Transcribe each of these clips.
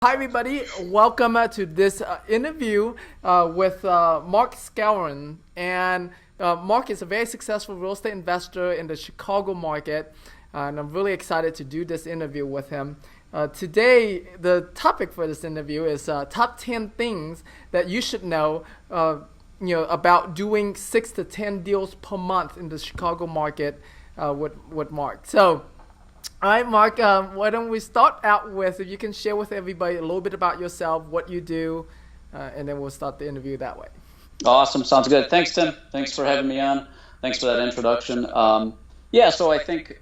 Hi, everybody. Welcome to this interview with Mark Skowron. And Mark is a very successful real estate investor in the Chicago market. And I'm really excited to do this interview with him. Today, the topic for this interview is top 10 things that you should know, about doing 6 to 10 deals per month in the Chicago market with Mark. So, all right, Mark, why don't we start out with, if you can share with everybody a little bit about yourself, what you do, and then we'll start the interview that way. Awesome. Sounds good. Thanks, Tim. Thanks for having me on. Thanks for that introduction. So I think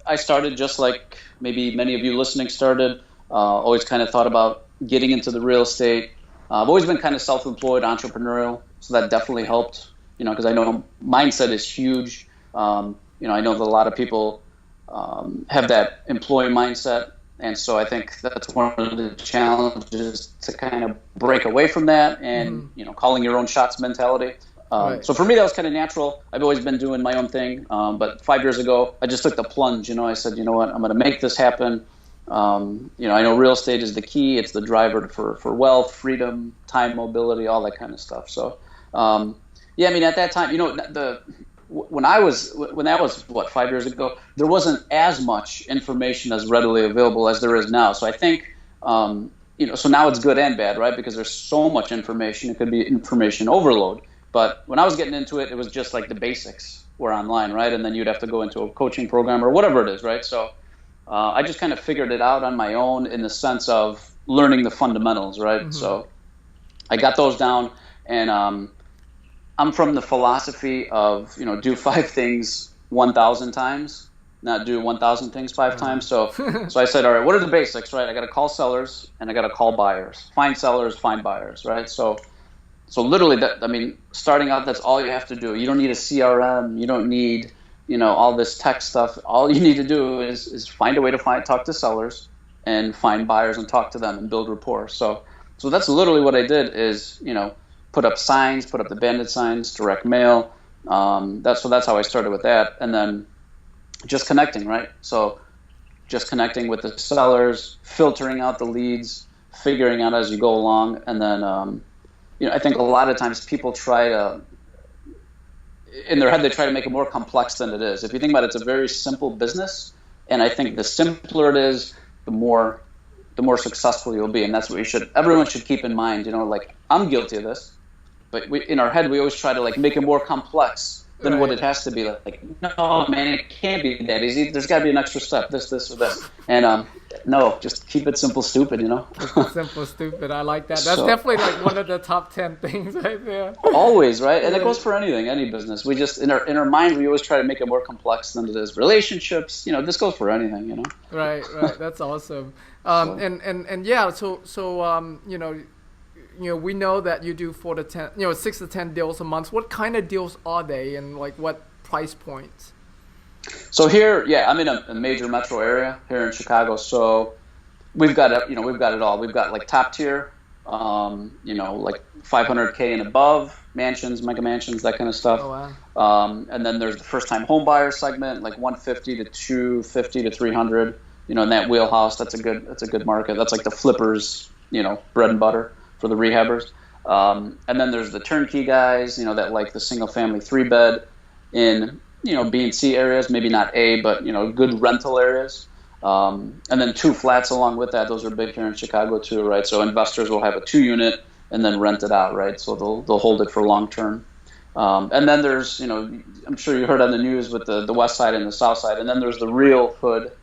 I started just like maybe many of you listening started, always kind of thought about getting into the real estate. I've always been kind of self-employed, entrepreneurial, so that definitely helped, because I know mindset is huge. I know that a lot of people have that employee mindset. And so I think that's one of the challenges to kind of break away from that and, calling your own shots mentality. Right. So for me, that was kind of natural. I've always been doing my own thing. But 5 years ago, I just took the plunge. I said, you know what, I'm going to make this happen. I know real estate is the key. It's the driver for wealth, freedom, time, mobility, all that kind of stuff. So, at that time, when that was 5 years ago, there wasn't as much information as readily available as there is now. So I think, so now it's good and bad, right? Because there's so much information. It could be information overload. But when I was getting into it, it was just like the basics were online, right? And then you'd have to go into a coaching program or whatever it is, right? So I just kind of figured it out on my own in the sense of learning the fundamentals, right? Mm-hmm. So I got those down, and I'm from the philosophy of, do 5 things 1,000 times, not do 1,000 things 5 times. So I said, all right, what are the basics, right? I got to call sellers and I got to call buyers. Find sellers, find buyers, right? So literally, starting out, that's all you have to do. You don't need a CRM. You don't need, all this tech stuff. All you need to do is find a way to talk to sellers and find buyers and talk to them and build rapport. So that's literally what I did is, put up signs, put up the bandit signs, direct mail. That's how I started with that. And then just connecting, right? So just connecting with the sellers, filtering out the leads, figuring out as you go along. And then, I think a lot of times people in their head, they try to make it more complex than it is. If you think about it, it's a very simple business. And I think the simpler it is, the more successful you'll be. And that's what everyone should keep in mind. I'm guilty of this. But in our head, we always try to make it more complex than what it has to be. No, man, it can't be that easy. There's got to be an extra step, this, or this. And no, just keep it simple, stupid, Simple, stupid. I like that. That's definitely one of the top 10 things right there. Always, right? And it goes for anything, any business. We just, in our mind, we always try to make it more complex than it is. Relationships, this goes for anything, Right. That's awesome. We know that you do 6 to 10 deals a month. What kind of deals are they, and what price points? So here, I'm in a major metro area here in Chicago. So we've got it all. We've got top tier, 500K and above mansions, mega mansions, that kind of stuff. Oh, wow. And then there's the first time home buyer segment, 150 to 250 to 300. In that wheelhouse, that's a good market. That's the flippers, bread and butter for the rehabbers. And then there's the turnkey guys, that the single family 3-bed in, B and C areas, maybe not A, but, good rental areas. And then 2 flats along with that. Those are big here in Chicago too, right? So investors will have a 2-unit and then rent it out, right? So they'll hold it for long term. And then there's, I'm sure you heard on the news with the west side and the south side. And then there's the real hood.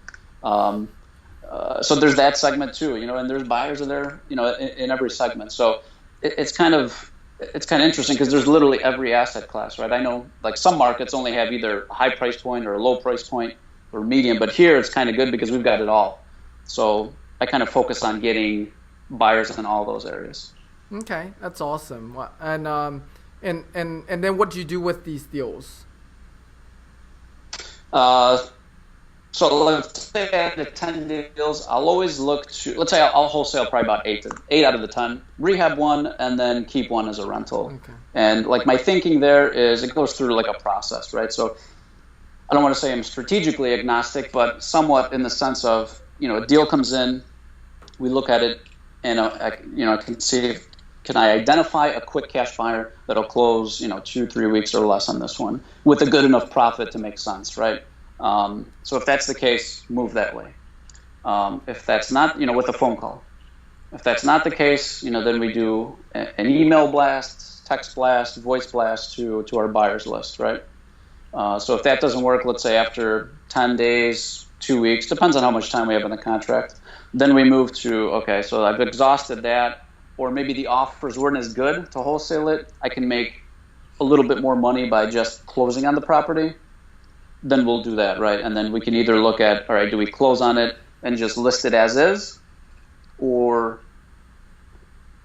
So there's that segment too, and there's buyers in there, in every segment. So it's kind of interesting because there's literally every asset class, right? I know some markets only have either a high price point or a low price point or medium, but here it's kind of good because we've got it all. So I kind of focus on getting buyers in all those areas. Okay, that's awesome. And then what do you do with these deals? So let's say out of 10 deals, I'll always look to, let's say I'll wholesale probably about 8 out of the 10, rehab 1, and then keep 1 as a rental. Okay. And my thinking there is it goes through a process, right? So I don't want to say I'm strategically agnostic, but somewhat in the sense of, a deal comes in, we look at it, and I can see can I identify a quick cash buyer that'll close 2-3 weeks or less on this one with a good enough profit to make sense, right? So if that's the case, move that way. If that's not, with a phone call. If that's not the case, then we do an email blast, text blast, voice blast to our buyers list, right? So if that doesn't work, let's say after 10 days, 2 weeks, depends on how much time we have in the contract, then we move to, okay, so I've exhausted that, or maybe the offers weren't as good to wholesale it. I can make a little bit more money by just closing on the property. Then we'll do that, right? And then we can either look at, all right, do we close on it and just list it as is, or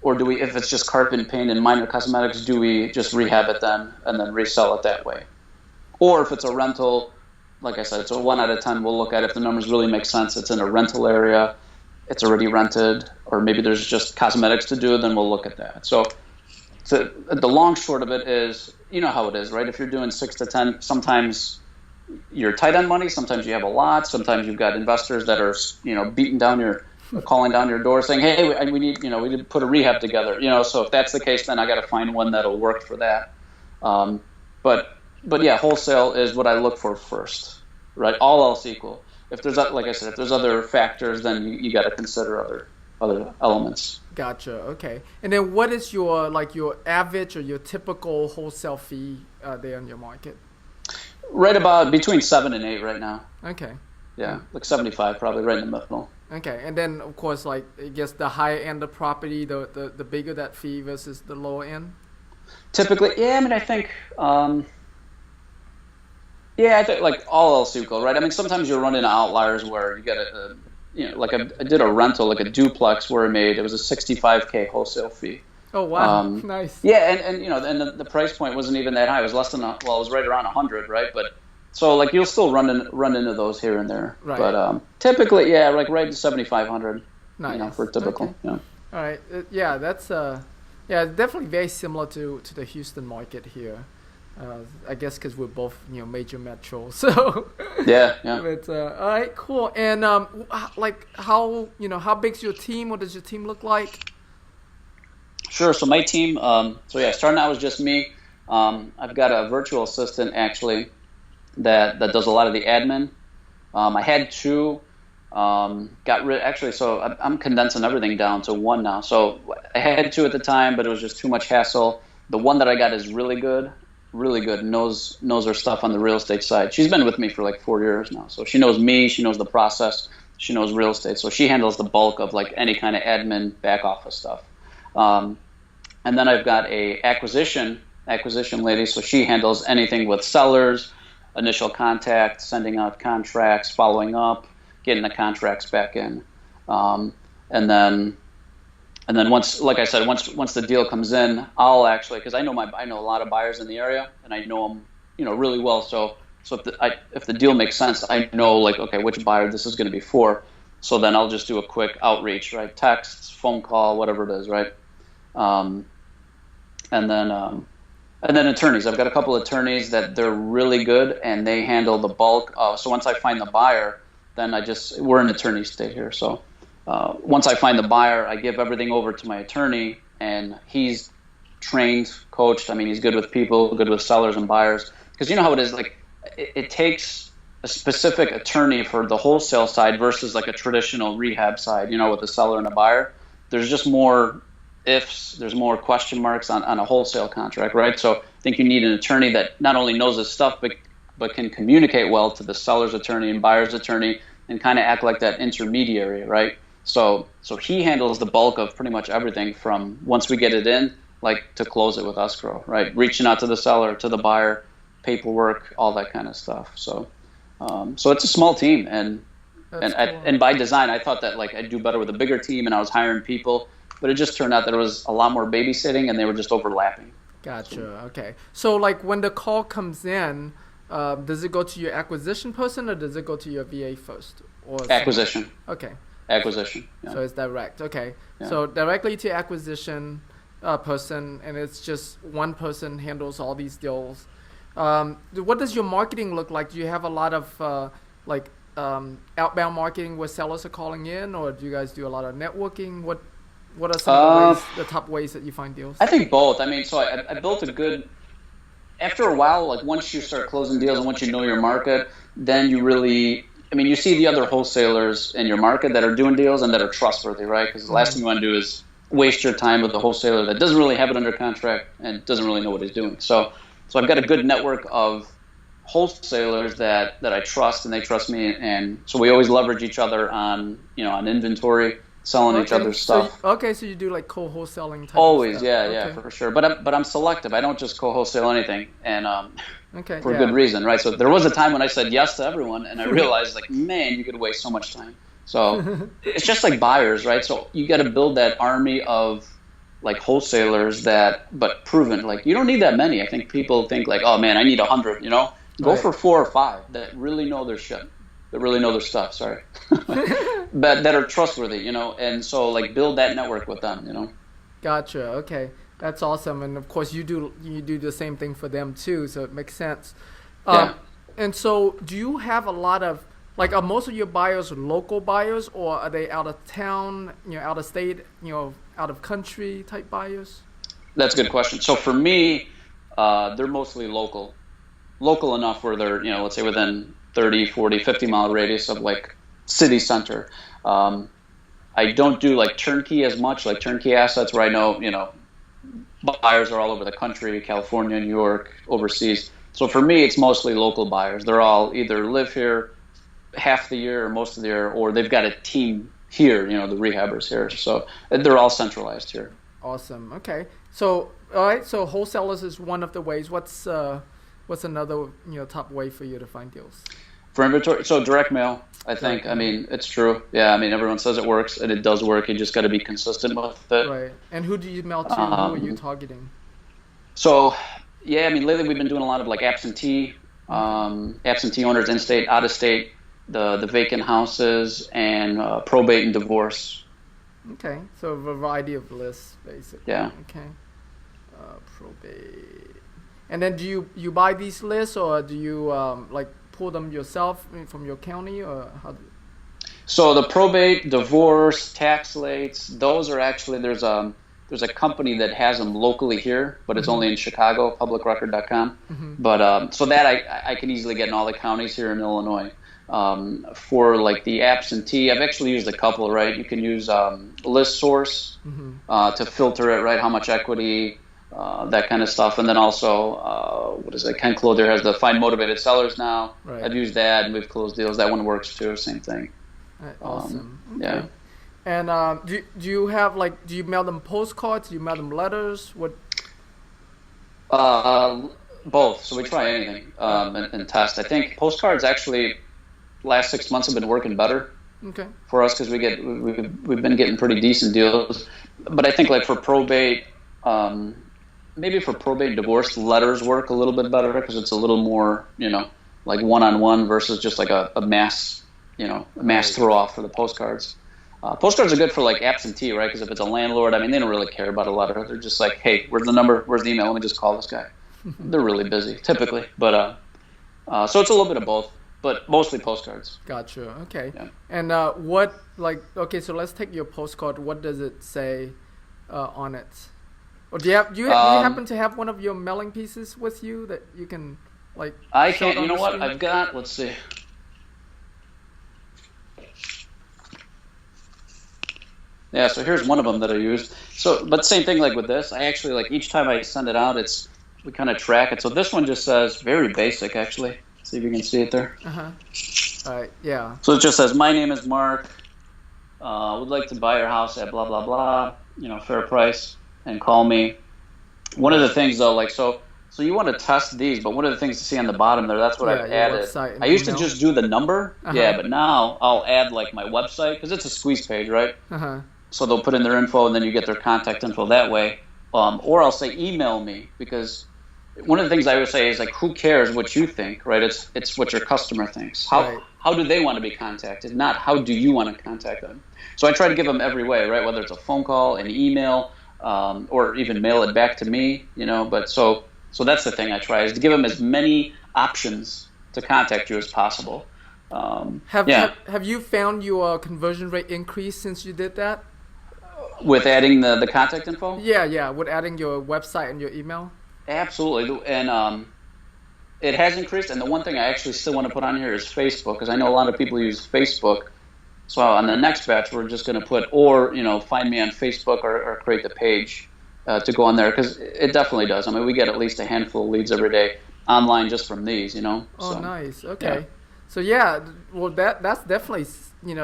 do we, if it's just carpet and paint and minor cosmetics, do we just rehab it then and then resell it that way? Or if it's a rental, like I said, it's a 1 out of 10. We'll look at if the numbers really make sense. It's in a rental area, it's already rented, or maybe there's just cosmetics to do, then we'll look at that. So the long short of it is, you know how it is, right? If you're doing 6 to 10, sometimes you're tight on money, sometimes you have a lot, sometimes you've got investors that are, calling down your door saying, hey, we need to put a rehab together, so if that's the case, then I got to find one that'll work for that. But yeah, wholesale is what I look for first, right? All else equal. If there's, like I said, if there's other factors, then you got to consider other elements. Gotcha. Okay. And then what is your average or your typical wholesale fee there in your market? Right about between 7 and 8 right now. Okay. Yeah, like 75 probably, right in the middle. Okay, and then of course, I guess the higher end of property, the bigger that fee versus the lower end. Typically, yeah. I mean, I think, I think like all else equal, right? I mean, sometimes you run into outliers where you get like I did a rental, like a duplex where it was a $65K wholesale fee. Oh wow, nice. Yeah, and the price point wasn't even that high. It was less than it was right around 100, right? But so you'll still run into those here and there. Right. But typically, yeah, like right to 7,500. Nice. For typical. Okay. Yeah. All right. That's definitely very similar to the Houston market here. I guess because we're both major metros. So yeah. But all right, cool. And how big's your team? What does your team look like? Sure. So my team, starting out was just me. I've got a virtual assistant actually that does a lot of the admin. I had 2, got rid actually. So I'm condensing everything down to 1 now. So I had 2 at the time, but it was just too much hassle. The one that I got is really good, knows her stuff on the real estate side. She's been with me for like 4 years now. So she knows me, she knows the process, she knows real estate. So she handles the bulk of like any kind of admin back office stuff. And then I've got a acquisition lady, so she handles anything with sellers, initial contact, sending out contracts, following up, getting the contracts back in, and then once, like I said, once the deal comes in, I'll actually, because I know a lot of buyers in the area, and I know them really well. So if the deal makes sense, I know okay, which buyer this is going to be for. So then I'll just do a quick outreach, right? Texts, phone call, whatever it is, right? And then attorneys. I've got a couple of attorneys that they're really good, and they handle the bulk. So once I find the buyer, then we're an attorney state here. So once I find the buyer, I give everything over to my attorney, and he's trained, coached. I mean, he's good with people, good with sellers and buyers. Because you know how it is, it takes a specific attorney for the wholesale side versus like a traditional rehab side, with a seller and a buyer. There's just more ifs, there's more question marks on a wholesale contract, right? So I think you need an attorney that not only knows his stuff, but can communicate well to the seller's attorney and buyer's attorney and kind of act like that intermediary, right? So he handles the bulk of pretty much everything from once we get it in, to close it with escrow, right? Reaching out to the seller, to the buyer, paperwork, all that kind of stuff. So it's a small team, and Cool. And by design, I thought that I'd do better with a bigger team, and I was hiring people, but it just turned out that it was a lot more babysitting, and they were just overlapping. Gotcha. Okay. So when the call comes in, does it go to your acquisition person or does it go to your VA first? Or acquisition. Okay. Acquisition. Yeah. So it's direct. Okay. Yeah. So directly to acquisition person, and it's just one person handles all these deals. What does your marketing look like? Do you have a lot of outbound marketing where sellers are calling in, or do you guys do a lot of networking? What are some of the top ways that you find deals? I think both. I mean, so I built a good. After a while, like once you start closing deals and once you know your market, then you really. I mean, you see the other wholesalers in your market that are doing deals and that are trustworthy, right? Because the last thing you want to do is waste your time with a wholesaler that doesn't really have it under contract and doesn't really know what he's doing. So I've got a good network of wholesalers that I trust and they trust me, and so we always leverage each other on inventory, selling each other's stuff. So you do like co-wholesaling type Always, of stuff. yeah, for sure. But I'm selective. I don't just co-wholesale anything, and for a good reason, right? So there was a time when I said yes to everyone, and I realized like, man, you could waste so much time. So it's just like buyers, right? So you got to build that army of like wholesalers but proven. Like you don't need that many. I think people think like, oh man, I need 100. Go for 4 or 5 that really know their shit, that really know their stuff. Sorry, but that are trustworthy. And so like build that network with them. Gotcha. Okay, that's awesome. And of course, you do the same thing for them too, so it makes sense. Yeah. And so, do you have a lot of are most of your buyers local buyers, or are they out of town, out of state, out of country type buyers? That's a good question. So for me, they're mostly local enough where they're, let's say within 30, 40, 50 mile radius of like city center. I don't do like turnkey as much, like turnkey assets where I know, buyers are all over the country, California, New York, overseas. So for me, it's mostly local buyers. They're all either live here half the year or most of the year, or they've got a team here, the rehabbers here. So they're all centralized here. Awesome. Okay. So, all right. So wholesalers is one of the ways. What's another, top way for you to find deals? For inventory, so direct mail, I think. I mean, it's true. Yeah, I mean, everyone says it works, and it does work. You just got to be consistent with it. Right. And who do you mail to? Who are you targeting? So, yeah, I mean, lately we've been doing a lot of like absentee owners, in-state, out-of-state, the vacant houses, and probate and divorce. Okay, so a variety of lists, basically. Yeah. Okay. Probate. And then do you buy these lists, or do you pull them yourself from your county, or how? So the probate, divorce, tax lates, those are actually there's a company that has them locally here, but it's only in Chicago, publicrecord.com. But so that I can easily get in all the counties here in Illinois. For like the absentee, I've actually used a couple, right? You can use list source to filter it, right? How much equity, that kind of stuff. And then also, Ken Clothier has the Find Motivated Sellers now. Right. I've used that, and we've closed deals. That one works too, same thing. Right, awesome. Okay. Yeah. And do you have do you mail them postcards? Do you mail them letters? What? Both. So we try anything and test. I think postcards actually last 6 months have been working better for us because we've been getting pretty decent deals. But I think like for probate, maybe for probate and divorce, letters work a little bit better because it's a little more, like one-on-one versus just like a mass throw off for the postcards. Postcards are good for like absentee, right? Because if it's a landlord, I mean, they don't really care about a letter. They're just like, hey, where's the number? Where's the email? Let me just call this guy. They're really busy typically, but so it's a little bit of both, but mostly postcards. Gotcha. Okay. Yeah. And so let's take your postcard. What does it say on it? Or do you happen to have one of your mailing pieces with you that you can I can't. You know what? I've got. Let's see. Yeah, so here's one of them that I used. So, but same thing like with this. I actually each time I send it out, we kind of track it. So this one just says very basic actually. See if you can see it there. All right. Yeah. So it just says, my name is Mark. Would like to buy your house at blah blah blah. Fair price, and call me. One of the things though, so you want to test these, but one of the things to see on the bottom there, that's what I've added. I used to just do the number, but now I'll add my website because it's a squeeze page, right? So they'll put in their info, and then you get their contact info that way. Or I'll say email me, because one of the things I would say is who cares what you think, right? It's what your customer thinks. How do they want to be contacted? Not how do you want to contact them. So I try to give them every way, right? Whether it's a phone call, an email, or even mail it back to me, But so that's the thing I try, is to give them as many options to contact you as possible. Have you found your conversion rate increased since you did that? With adding the contact info? Yeah, with adding your website and your email. Absolutely. And it has increased. And the one thing I actually still want to put on here is Facebook, because I know a lot of people use Facebook. So on the next batch, we're just going to put, or, find me on Facebook or create the page to go on there, because it definitely does. I mean, we get at least a handful of leads every day online just from these, Oh, So, nice. Okay. yeah. So yeah, well that's definitely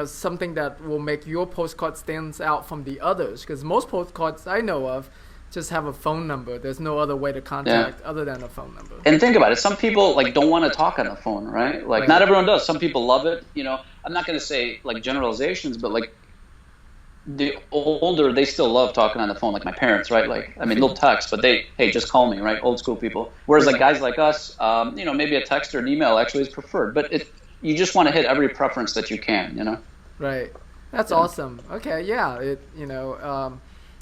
something that will make your postcard stands out from the others, because most postcards I know of just have a phone number. There's no other way to contact other than a phone number. And think about it. Some people don't want to talk on the phone, right? Like, Right. not everyone does. Some people love it. I'm not going to say like generalizations, but like the older, they still love talking on the phone, like my parents, right? Like, I mean, they'll text, but hey, just call me, right? Old school people. Whereas like guys like us, maybe a text or an email actually is preferred, but you just want to hit every preference that you can. Right. That's awesome. Okay. Yeah.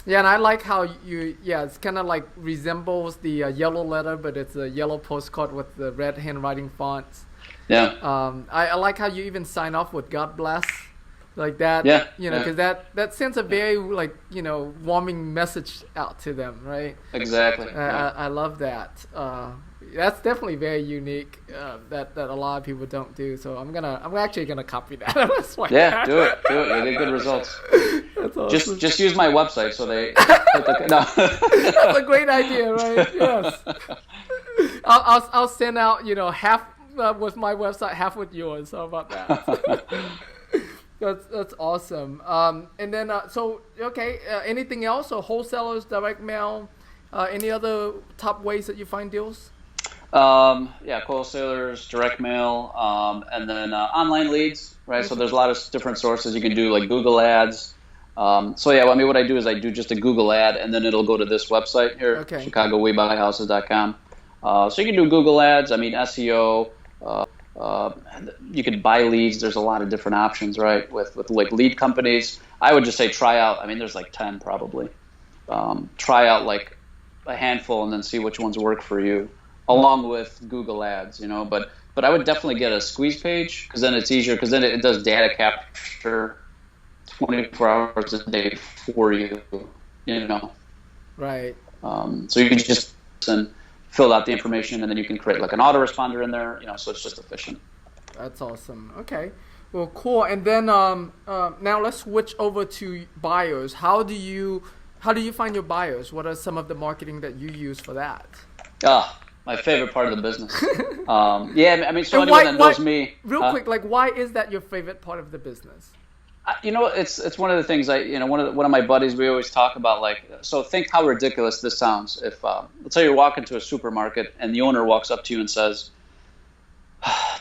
Yeah, and I like how it's kind of like resembles the yellow letter, but it's a yellow postcard with the red handwriting fonts. Yeah. I like how you even sign off with God bless, like that. Yeah. Because that sends a very warming message out to them, right? Exactly. I love that. That's definitely very unique. That a lot of people don't do. So I'm actually gonna copy that. Yeah, do it. You'll get good results. That's awesome. Just use my website so they. No. That's a great idea, right? Yes. I'll send out half with my website, half with yours. How about that? That's awesome. And then anything else? So wholesalers, direct mail, any other top ways that you find deals? Wholesalers, direct mail, and then online leads, right? So there's a lot of different sources you can do, like Google Ads. What I do is I do just a Google ad, and then it'll go to this website here, ChicagoWeBuyHouses.com. So you can do Google Ads. I mean, SEO. You can buy leads. There's a lot of different options, right? With like lead companies, I would just say try out. I mean, there's like 10 probably. Try out like a handful and then see which ones work for you, along with Google Ads, But I would definitely get a squeeze page, because then it's easier, because then it does data capture 24 hours a day for you, Right. So you can just fill out the information, and then you can create like an autoresponder in there, so it's just efficient. That's awesome. Okay. Well, cool. And then now let's switch over to buyers. How do you find your buyers? What are some of the marketing that you use for that? My favorite part of the business. I mean, so anyone that knows me. Real quick, like, why is that your favorite part of the business? It's one of the things one of my buddies, we always talk about, like, so think how ridiculous this sounds. If let's say you're walking to a supermarket and the owner walks up to you and says,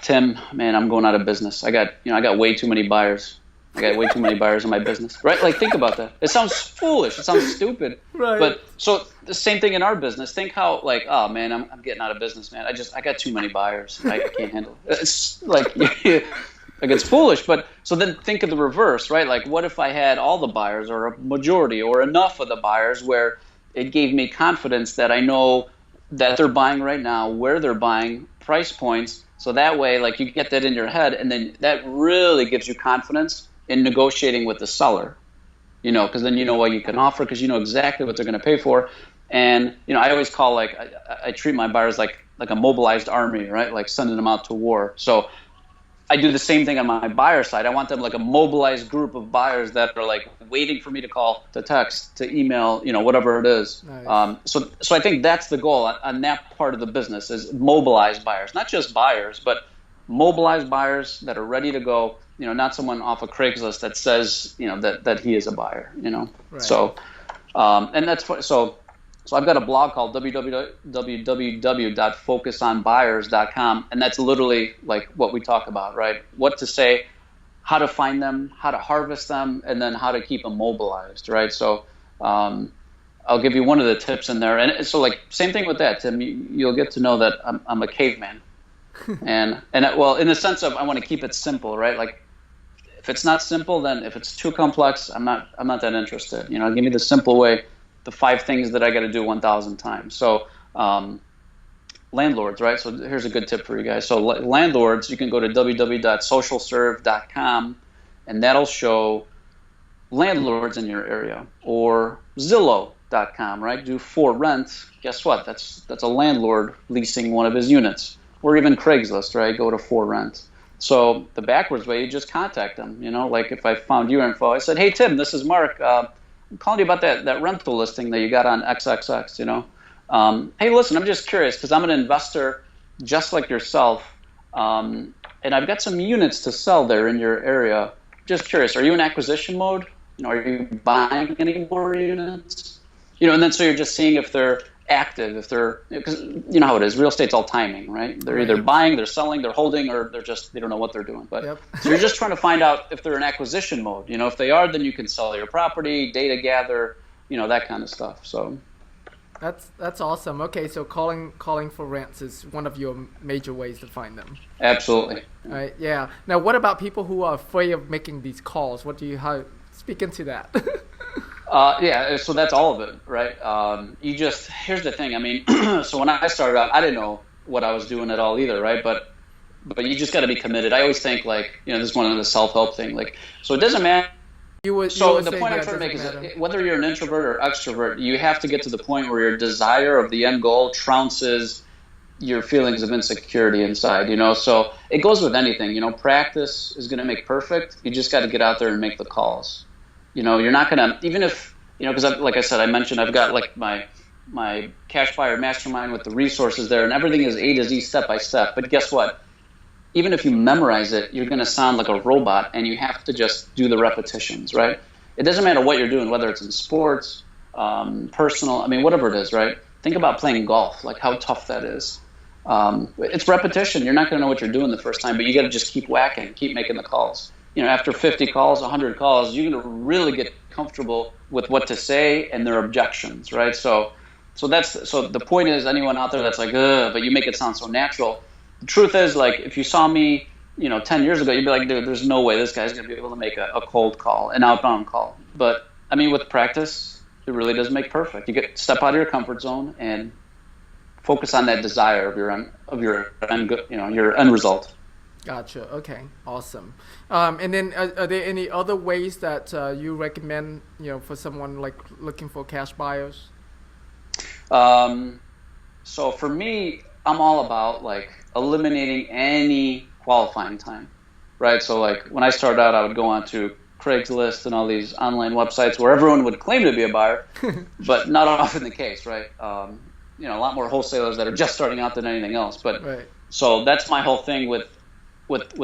Tim, man, I'm going out of business. I got way too many buyers. I got way too many buyers in my business, right? Like, think about that. It sounds foolish. It sounds stupid. Right. But so the same thing in our business. Think how, like, oh man, I'm getting out of business, man. I got too many buyers. I can't handle it. It's like, like, it's foolish. But so then think of the reverse, right? Like, what if I had all the buyers, or a majority, or enough of the buyers, where it gave me confidence that I know that they're buying right now, where they're buying, price points. So that way, like, you get that in your head, and then that really gives you confidence in negotiating with the seller, because then you know what you can offer, because you know exactly what they're going to pay for. And I always call, like, I treat my buyers like a mobilized army, right? Like sending them out to war. So I do the same thing on my buyer side. I want them like a mobilized group of buyers that are like waiting for me to call, to text, to email, whatever it is. Nice. So I think that's the goal on that part of the business, is mobilized buyers, not just buyers, but mobilized buyers that are ready to go. Not someone off of Craigslist that says, that he is a buyer, Right. So, and that's so I've got a blog called www.focusonbuyers.com, and that's literally like what we talk about, right? What to say, how to find them, how to harvest them, and then how to keep them mobilized, right? So, I'll give you one of the tips in there. And so, like, same thing with that, Tim. You'll get to know that I'm a caveman. and well, in the sense of, I want to keep it simple, right? Like, if it's not simple, then if it's too complex, I'm not that interested. Give me the simple way, the 5 things that I got to do 1,000 times. So landlords, right? So here's a good tip for you guys. So landlords, you can go to www.socialserve.com, and that'll show landlords in your area, or Zillow.com, right? Do for rent. Guess what? That's a landlord leasing one of his units. Or even Craigslist, right? Go to for rent. So the backwards way, you just contact them. Like if I found your info, I said, hey, Tim, this is Mark. I'm calling you about that rental listing that you got on XXX, Hey, listen, I'm just curious because I'm an investor just like yourself. And I've got some units to sell there in your area. Just curious, are you in acquisition mode? Are you buying any more units? And then so you're just seeing if they're active, because you know how it is. Real estate's all timing, right? They're either buying, they're selling, they're holding, or they don't know what they're doing. But so you're just trying to find out if they're in acquisition mode. If they are, then you can sell your property, data gather, that kind of stuff. So that's awesome. Okay, so calling for rents is one of your major ways to find them. Absolutely. Right. Yeah. Now, what about people who are afraid of making these calls? Speak into that. Yeah, so that's all of it, right? Here's the thing. I mean, so when I started out, I didn't know what I was doing at all either, right? But you just got to be committed. I always think this is one of the self-help thing. So it doesn't matter. The point I'm trying to make is that whether you're an introvert or extrovert, you have to get to the point where your desire of the end goal trounces your feelings of insecurity inside, So it goes with anything, practice is going to make perfect. You just got to get out there and make the calls. You're not going to, even if, because like I said, I mentioned I've got my cash buyer mastermind with the resources there, and everything is A to Z, step by step. But guess what? Even if you memorize it, you're going to sound like a robot, and you have to just do the repetitions, right? It doesn't matter what you're doing, whether it's in sports, personal, whatever it is, right? Think about playing golf, how tough that is. It's repetition. You're not going to know what you're doing the first time, but you got to just keep whacking, keep making the calls. After 50 calls, 100 calls, you're going to really get comfortable with what to say and their objections, right? So the point is, anyone out there that's like, ugh, but you make it sound so natural. The truth is, if you saw me, 10 years ago, you'd be like, dude, there's no way this guy's going to be able to make a cold call, an outbound call. But with practice, it really does make perfect. You get step out of your comfort zone and focus on that desire of your end result. Gotcha. Okay. Awesome. And then are there any other ways that you recommend, for someone looking for cash buyers? So for me, I'm all about eliminating any qualifying time, right? So when I started out, I would go on to Craigslist and all these online websites where everyone would claim to be a buyer, but not often the case, right? A lot more wholesalers that are just starting out than anything else. But right. So that's my whole thing with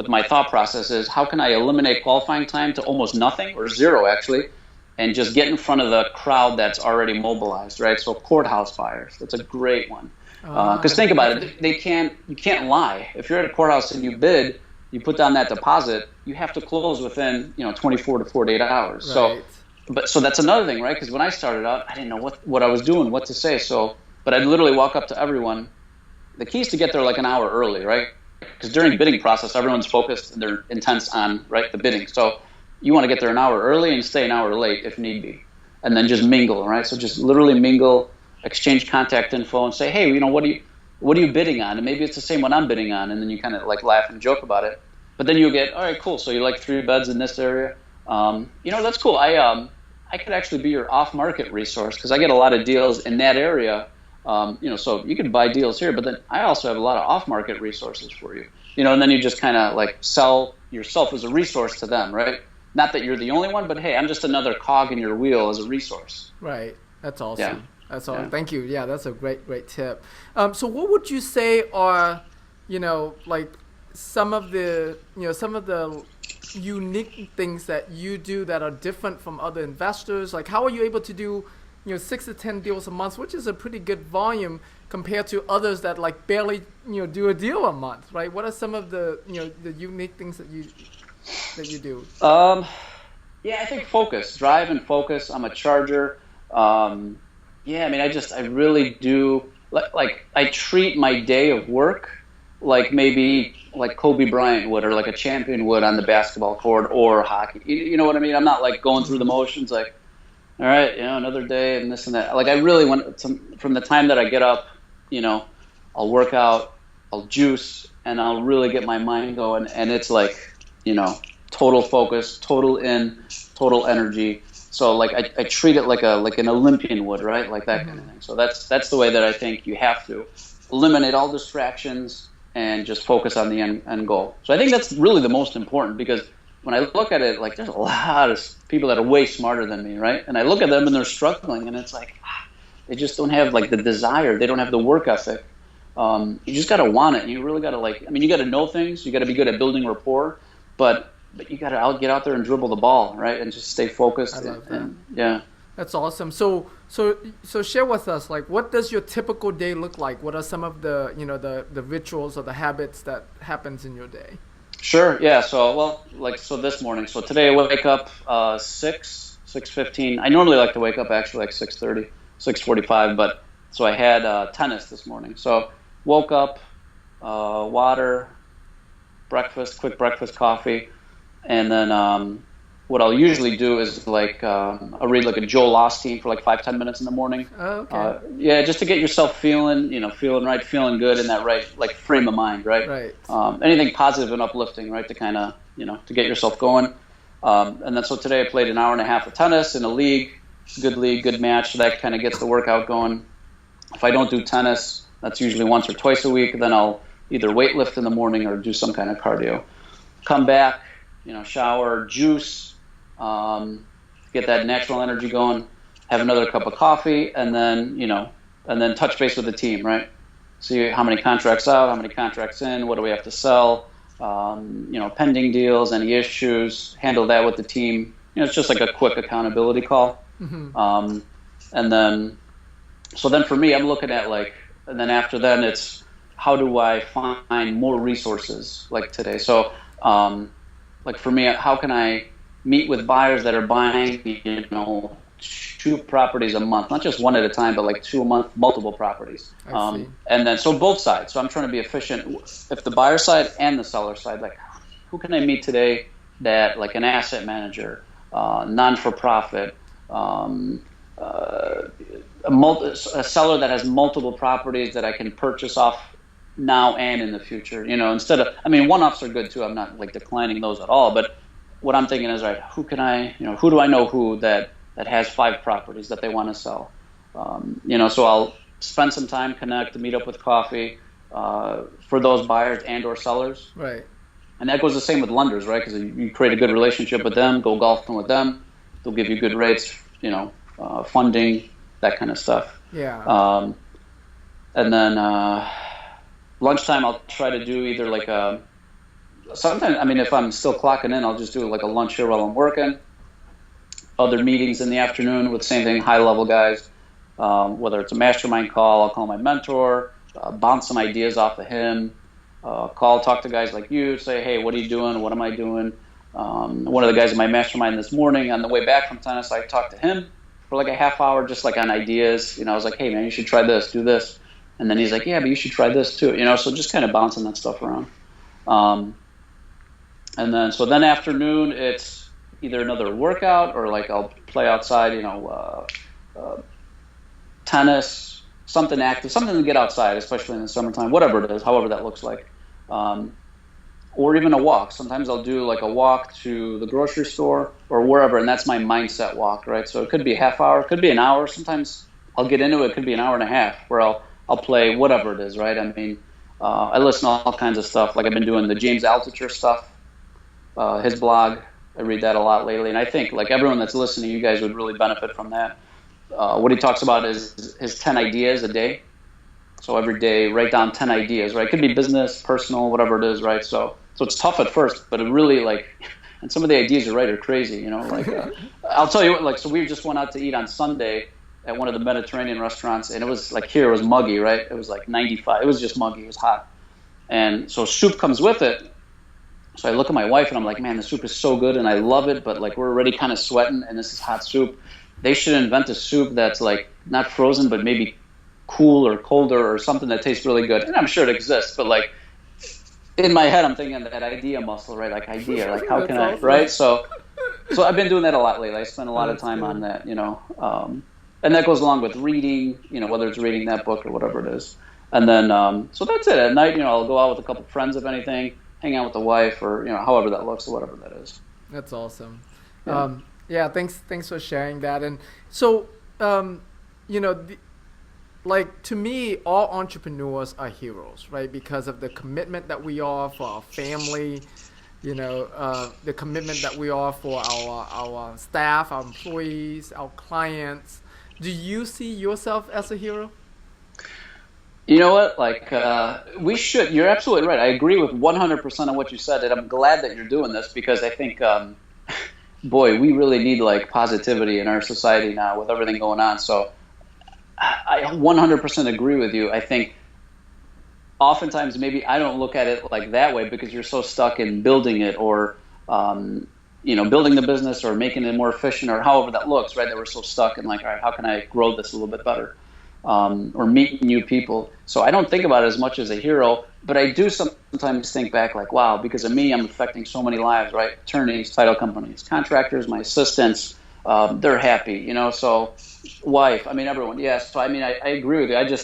my thought process is how can I eliminate qualifying time to almost nothing or zero actually, and just get in front of the crowd that's already mobilized, right? So courthouse buyers, that's a great one. Because think about it, you can't lie. If you're at a courthouse and you bid, you put down that deposit, you have to close within 24 to 48 hours. Right. So that's another thing, right? Because when I started out, I didn't know what I was doing, what to say. But I'd literally walk up to everyone. The key is to get there an hour early, right? Because during the bidding process, everyone's focused and they're intense on the bidding. So you want to get there an hour early and stay an hour late if need be, and then just mingle, right? So just literally mingle, exchange contact info, and say, hey, what are you bidding on? And maybe it's the same one I'm bidding on, and then you kind of laugh and joke about it. But then you get, all right, cool. So you like 3 beds in this area? That's cool. I could actually be your off-market resource because I get a lot of deals in that area. So you can buy deals here, but then I also have a lot of off-market resources for you. And then you just kind of sell yourself as a resource to them, right? Not that you're the only one, but hey, I'm just another cog in your wheel as a resource. Right. That's awesome. Yeah. That's all. Yeah. Thank you. Yeah, that's a great tip. So what would you say are, some of the unique things that you do that are different from other investors? How are you able to do 6 to 10 deals a month, which is a pretty good volume compared to others that barely do a deal a month, right? What are some of the the unique things that you do? I think focus, drive and focus. I'm a charger. I really do I treat my day of work maybe Kobe Bryant would, or a champion would on the basketball court or hockey. You know what I mean? I'm not going through the motions all right, another day and this and that. I really want to, from the time that I get up, I'll work out, I'll juice, and I'll really get my mind going. And it's total focus, total total energy. So like I treat it like an Olympian would, right? Like that kind of thing. So that's the way that I think you have to eliminate all distractions and just focus on the end goal. So I think that's really the most important, because when I look at it, like there's a lot of people that are way smarter than me, right? And I look at them and they're struggling, and it's like they just don't have like the desire. They don't have the work ethic. You just got to want it. You really got to you got to know things. You got to be good at building rapport, but you got to get out there and dribble the ball, right? And just stay focused. I love that. And, yeah. That's awesome. So share with us, like, what does your typical day look like? What are some of the, the rituals or the habits that happens in your day? Sure. Yeah. So, this morning. So today I wake up 6:15. I normally like to wake up actually like 6:30, 6:45. But so I had tennis this morning. So woke up, water, quick breakfast, coffee, and then what I'll usually do is I'll read like a Joel Osteen for like 5-10 minutes in the morning. Oh, okay. Just to get yourself feeling right, feeling good in that right like frame of mind, right? Right. Anything positive and uplifting, right? To kind of to get yourself going. And then so today I played an hour and a half of tennis in a league, good match. So that kind of gets the workout going. If I don't do tennis, that's usually once or twice a week. Then I'll either weightlift in the morning or do some kind of cardio. Come back, shower, juice. Get that natural energy going, have another cup of coffee, and then touch base with the team, right? See how many contracts out, how many contracts in, what do we have to sell, pending deals, any issues, handle that with the team. It's just like a quick accountability call. Mm-hmm. And then for me, I'm looking at and then after then it's how do I find more resources like today? So, for me, how can I meet with buyers that are buying, 2 properties a month, not just one at a time, but like 2 a month, multiple properties. And then, so both sides. So I'm trying to be efficient. If the buyer side and the seller side, who can I meet today that like an asset manager, non-for-profit, a seller that has multiple properties that I can purchase off now and in the future, instead of, one-offs are good too. I'm not declining those at all, but what I'm thinking is, right, who do I know that has 5 properties that they want to sell? So I'll spend some time, connect, meet up with coffee for those buyers and or sellers. Right. And that goes the same with lenders, right? Because you create a good relationship with them, go golfing with them. They'll give you good rates, funding, that kind of stuff. Yeah. And then lunchtime, I'll try to do either sometimes, if I'm still clocking in, I'll just do a lunch here while I'm working. Other meetings in the afternoon with same thing, high-level guys. Whether it's a mastermind call, I'll call my mentor, bounce some ideas off of him. Talk to guys like you, say, hey, what are you doing? What am I doing? One of the guys in my mastermind this morning, on the way back from tennis, I talked to him for a half hour just on ideas. I was like, hey, man, you should try this, do this. And then he's like, yeah, but you should try this too. So just kind of bouncing that stuff around. And then afternoon, it's either another workout or I'll play outside, tennis, something active, something to get outside, especially in the summertime, whatever it is, however that looks like. Or even a walk. Sometimes I'll do a walk to the grocery store or wherever, and that's my mindset walk, right? So it could be a half hour, it could be an hour. Sometimes I'll get into it, it could be an hour and a half where I'll play whatever it is, right? I listen to all kinds of stuff. I've been doing the James Altucher stuff. His blog, I read that a lot lately, and I think everyone that's listening, you guys would really benefit from that. What he talks about is his 10 ideas a day. So every day, write down 10 ideas, right? It could be business, personal, whatever it is, right? So it's tough at first, but it really and some of the ideas you're right are crazy, I'll tell you what, so we just went out to eat on Sunday at one of the Mediterranean restaurants, and it was here it was muggy, right? It was 95. It was just muggy. It was hot, and so soup comes with it. So I look at my wife and I'm like, man, the soup is so good and I love it, but we're already kind of sweating and this is hot soup. They should invent a soup that's not frozen, but maybe cool or colder or something that tastes really good. And I'm sure it exists, but in my head, I'm thinking that idea muscle, right? How can I, right? So I've been doing that a lot lately. I spend a lot of time on that, and that goes along with reading, whether it's reading that book or whatever it is. And then, so that's it. At night, I'll go out with a couple of friends, if anything, hang out with the wife or, however that looks or whatever that is. That's awesome. Yeah. Yeah, thanks for sharing that. And so, you know, like to me, all entrepreneurs are heroes, right? Because of the commitment that we are for our family, the commitment that we are for our staff, our employees, our clients. Do you see yourself as a hero? You know what? Like, we should. You're absolutely right. I agree with 100% of what you said, and I'm glad that you're doing this because I think, boy, we really need like positivity in our society now with everything going on. So I 100% agree with you. I think oftentimes maybe I don't look at it like that way because you're so stuck in building it or, building the business or making it more efficient or however that looks, right? That we're so stuck in like, all right, how can I grow this a little bit better? Or meet new people. So I don't think about it as much as a hero, but I do sometimes think back like, wow, because of me, I'm affecting so many lives, right? Attorneys, title companies, contractors, my assistants, they're happy, so wife, I mean, everyone. Yes. So, I mean, I agree with you.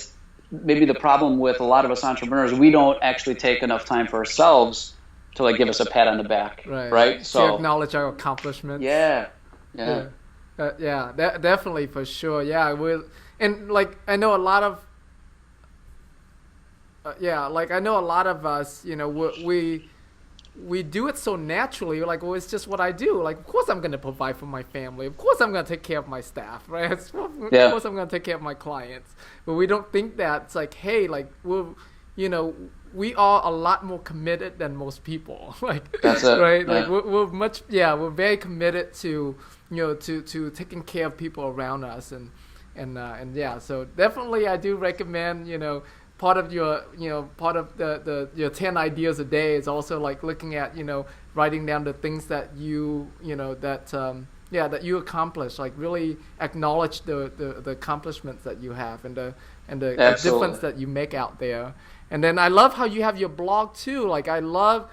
Maybe the problem with a lot of us entrepreneurs, we don't actually take enough time for ourselves to like give us a pat on the back. Right. So to acknowledge our accomplishments. Yeah. Definitely for sure. Yeah. And like I know a lot of us, we do it so naturally. Like, well, it's just what I do. Like, of course I'm going to provide for my family. Of course I'm going to take care of my staff, right? Of course I'm going to take care of my clients. But we don't think that. It's like, hey, like we are a lot more committed than most people. Like, that's it, right? Yeah. Like we're very committed to to taking care of people around us and so definitely I do recommend, part of your your 10 ideas a day is also like looking at, writing down the things that that you accomplish, like really acknowledge the accomplishments that you have and the difference that you make out there. And then I love how you have your blog too. Like I love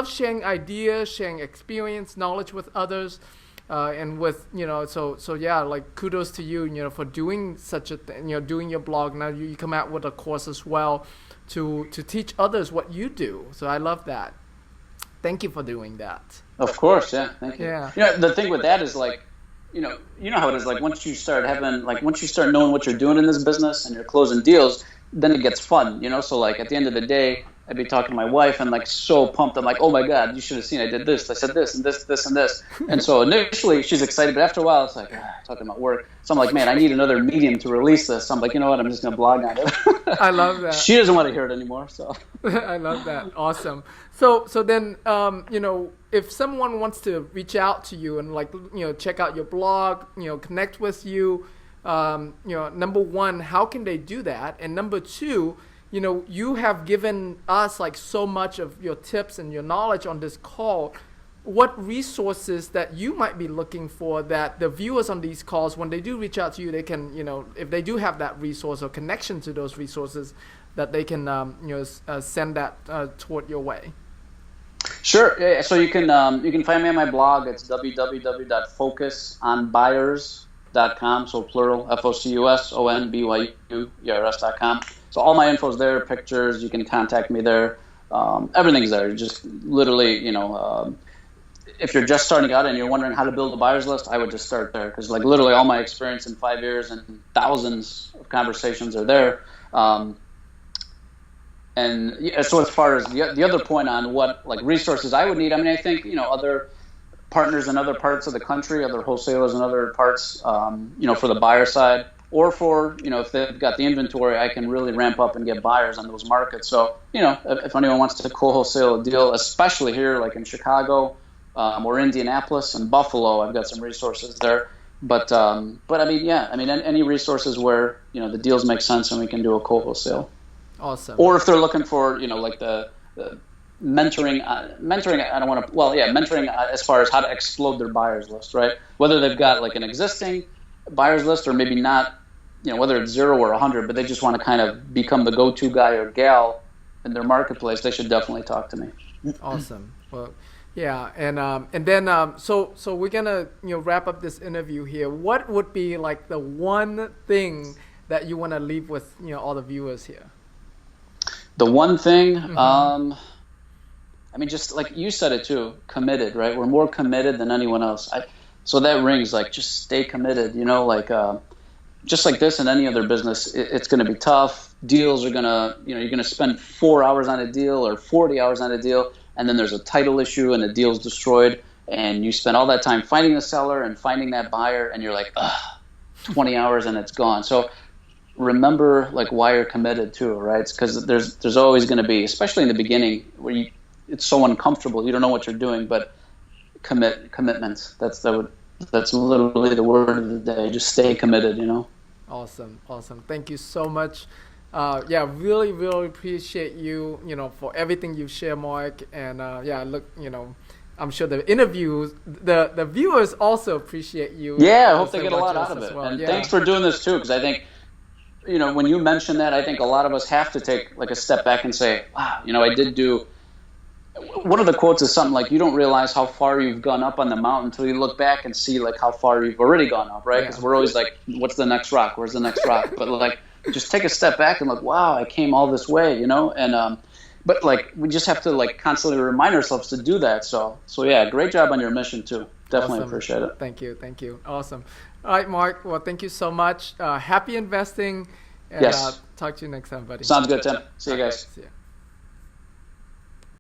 sharing ideas, sharing experience, knowledge with others. And with, like kudos to you, for doing such a thing, doing your blog. Now you come out with a course as well to teach others what you do. So I love that. Thank you for doing that. Of course. Yeah. Thank you. Yeah. The thing with that is like, you know how it is. Like once you start knowing what you're doing in this business and you're closing deals, then it gets fun, So like at the end of the day, I'd be talking to my wife and like so pumped. I'm like, oh my God, you should have seen I did this. I said this and this, this and this. And so initially she's excited, but after a while it's like, talking about work. So I'm like, man, I need another medium to release this. So I'm like, you know what? I'm just going to blog on it. I love that. She doesn't want to hear it anymore. So I love that. Awesome. So then, if someone wants to reach out to you and like, check out your blog, connect with you, number one, how can they do that? And number two, you have given us like so much of your tips and your knowledge on this call. What resources that you might be looking for that the viewers on these calls, when they do reach out to you, they can, if they do have that resource or connection to those resources, that they can, send that toward your way. Sure. Yeah. So you can find me on my blog. It's www.focusonbuyers.com. So plural, FOCUSONBYUERS.com. So all my info is there, pictures, you can contact me there. Everything's there. Just literally, if you're just starting out and you're wondering how to build a buyer's list, I would just start there. Because like literally all my experience in 5 years and thousands of conversations are there. And so as far as the other point on what like resources I would need, I mean, I think, other partners in other parts of the country, other wholesalers in other parts, for the buyer side, or for, if they've got the inventory, I can really ramp up and get buyers on those markets. So, if anyone wants to co-wholesale a deal, especially here, like in Chicago or Indianapolis and Buffalo, I've got some resources there. But I mean, any resources where, the deals make sense and we can do a co-wholesale. Awesome. Or if they're looking for, like the mentoring, mentoring as far as how to explode their buyer's list, right? Whether they've got like an existing buyer's list or maybe not, whether it's 0 or 100, but they just want to kind of become the go-to guy or gal in their marketplace, they should definitely talk to me. Awesome. Well, yeah, and then so we're gonna wrap up this interview here. What would be like the one thing that you want to leave with all the viewers here? The one thing, I mean, just like you said it too, committed, right? We're more committed than anyone else. So that rings like just stay committed, you know, like just like this in any other business, it's going to be tough. Deals are going to, you know, you're going to spend 4 hours on a deal or 40 hours on a deal, and then there's a title issue and the deal's destroyed, and you spend all that time finding the seller and finding that buyer, and you're like, ugh, 20 hours and it's gone. So remember like why you're committed to it, right? Because there's always going to be, especially in the beginning, where it's so uncomfortable, you don't know what you're doing, but commitments. That's literally the word of the day. Just stay committed, you know. Awesome. Thank you so much. Yeah, really appreciate you, you know, for everything you've shared, Mark. And yeah, look, you know, I'm sure the viewers also appreciate you. Yeah, I hope they get a lot out of it. Well. And thanks for doing this too, because I think, you know, when you mention that, I think a lot of us have to take like a step back and say, wow, you know, I did do. One of the quotes is something like, you don't realize how far you've gone up on the mountain until you look back and see like how far you've already gone up, right? Because we're always like, what's the next rock? Where's the next rock? But like, just take a step back and look, wow, I came all this way, you know? And but like, we just have to like constantly remind ourselves to do that. So yeah, great job on your mission too. Definitely awesome. Appreciate it. Thank you. Awesome. All right, Mark. Well, thank you so much. Happy investing. And yes. talk to you next time, buddy. Sounds good, Tim. See you guys. See ya.